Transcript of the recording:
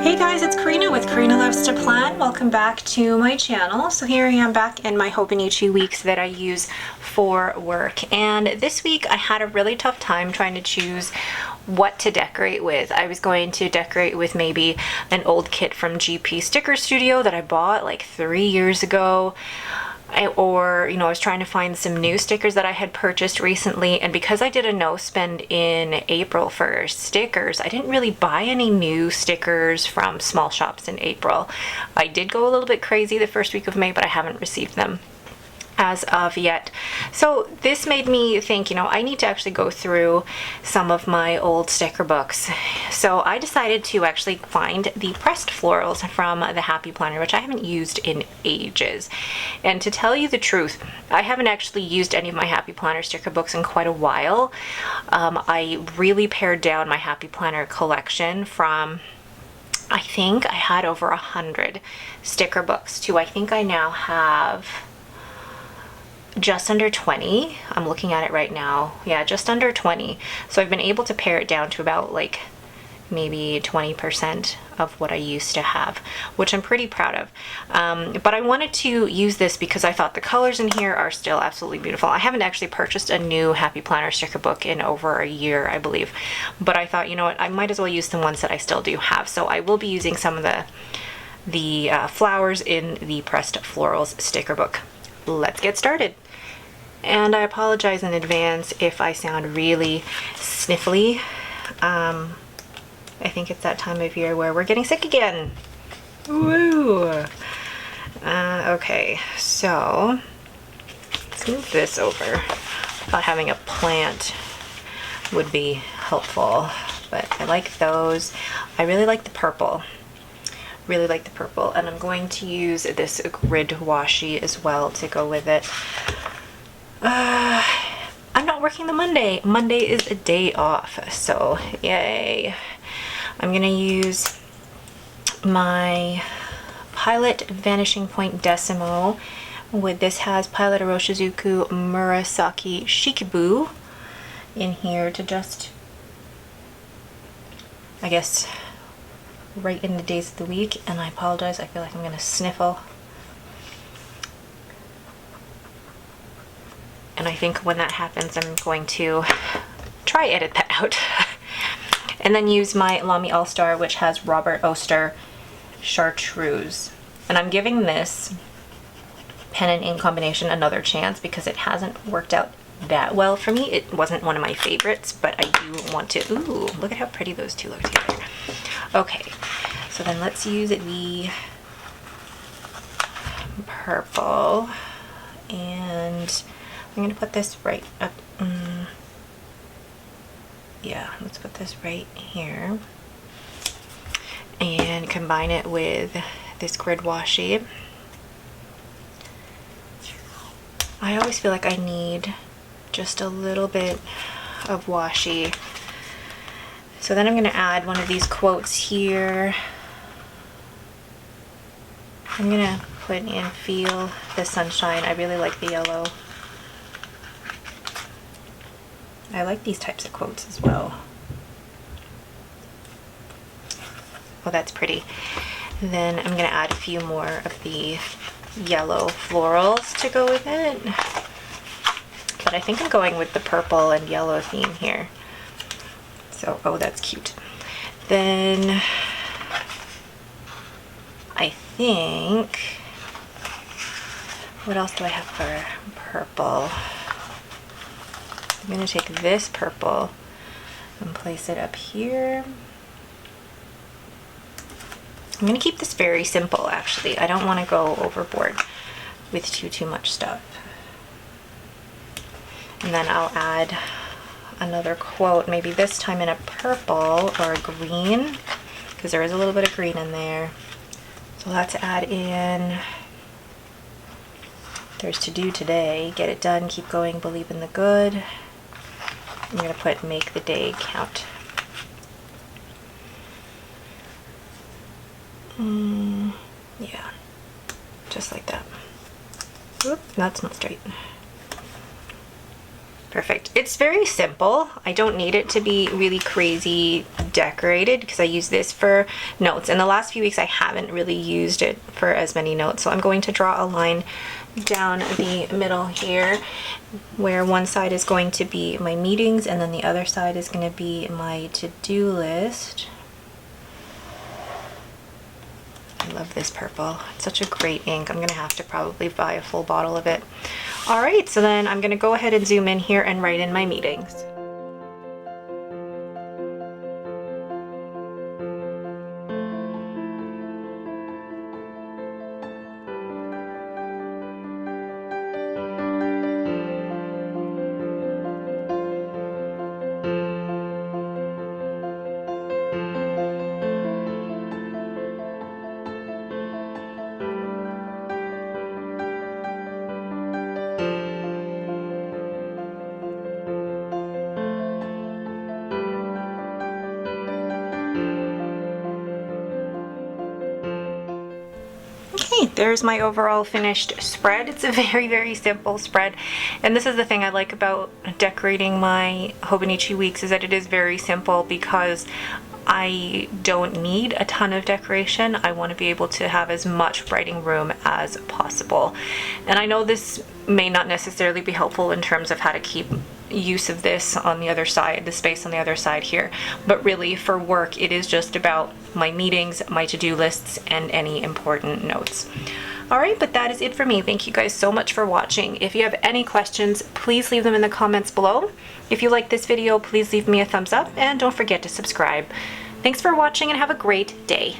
Hey guys, it's Karina with Karina Loves to Plan. Welcome back to my channel. So here I am back in my Hobonichi weeks that I use for work. And this week I had a really tough time trying to choose what to decorate with. I was going to decorate with maybe an old kit from GP Sticker Studio that I bought like 3 years ago. Or, I was trying to find some new stickers that I had purchased recently, and because I did a no spend in April for stickers, I didn't really buy any new stickers from small shops in April. I did go a little bit crazy the first week of May, but I haven't received them as of yet. So this made me think, I need to actually go through some of my old sticker books. So I decided to actually find the pressed florals from the Happy Planner, which I haven't used in ages. And to tell you the truth, I haven't actually used any of my Happy Planner sticker books in quite a while. I really pared down my Happy Planner collection from, I think I had over 100 sticker books to I think I now have just under 20. I'm looking at it right now. Yeah, just under 20. So I've been able to pare it down to about like maybe 20% of what I used to have, which I'm pretty proud of. But I wanted to use this because I thought the colors in here are still absolutely beautiful. I haven't actually purchased a new Happy Planner sticker book in over a year, I believe. But I thought, what, I might as well use the ones that I still do have. So I will be using some of the flowers in the Pressed Florals sticker book. Let's get started. And I apologize in advance if I sound really sniffly. I think it's that time of year where we're getting sick again. Woo! Okay, so let's move this over. I thought having a plant would be helpful, but I like those. I really like the purple. Really like the purple, and I'm going to use this grid washi as well to go with it. I'm not working the Monday. Monday is a day off, so yay. I'm gonna use my Pilot Vanishing Point Decimo. With this has Pilot Oroshizuku Murasaki Shikibu in here to just, I guess, right in the days of the week. And I apologize, I feel like I'm gonna sniffle. And I think when that happens, I'm going to try edit that out. And then use my Lamy All-Star, which has Robert Oster Chartreuse. And I'm giving this pen and ink combination another chance because it hasn't worked out that well for me. It wasn't one of my favorites, but I do want to, ooh, look at how pretty those two look together. Okay, so then let's use the purple, and I'm going to put this right up, yeah, let's put this right here, and combine it with this grid washi. I always feel like I need just a little bit of washi. So then I'm going to add one of these quotes here. I'm going to put in Feel the Sunshine. I really like the yellow. I like these types of quotes as well. Oh, that's pretty. Then I'm going to add a few more of the yellow florals to go with it. But I think I'm going with the purple and yellow theme here. So, oh, that's cute. Then I think, what else do I have for purple? I'm going to take this purple and place it up here. I'm going to keep this very simple, actually. I don't want to go overboard with too much stuff. And then I'll add another quote, maybe this time in a purple or a green, because there is a little bit of green in there. So let's add in, there's to do today, get it done, keep going, believe in the good. I'm going to put make the day count. Yeah, just like that. Oop, that's not straight. Perfect. It's very simple. I don't need it to be really crazy decorated because I use this for notes. In the last few weeks I haven't really used it for as many notes, so I'm going to draw a line down the middle here where one side is going to be my meetings and then the other side is going to be my to-do list. I love this purple. It's such a great ink. I'm going to have to probably buy a full bottle of it. All right, so then I'm going to go ahead and zoom in here and write in my meetings. Okay, there's my overall finished spread. It's a very simple spread, and this is the thing I like about decorating my Hobonichi weeks, is that it is very simple because I don't need a ton of decoration. I want to be able to have as much writing room as possible. And I know this may not necessarily be helpful in terms of how to keep use of this on the other side, the space on the other side here, but really for work it is just about my meetings, my to-do lists, and any important notes. All right, but that is it for me. Thank you guys so much for watching. If you have any questions, please leave them in the comments below. If you like this video, please leave me a thumbs up and don't forget to subscribe. Thanks for watching and have a great day.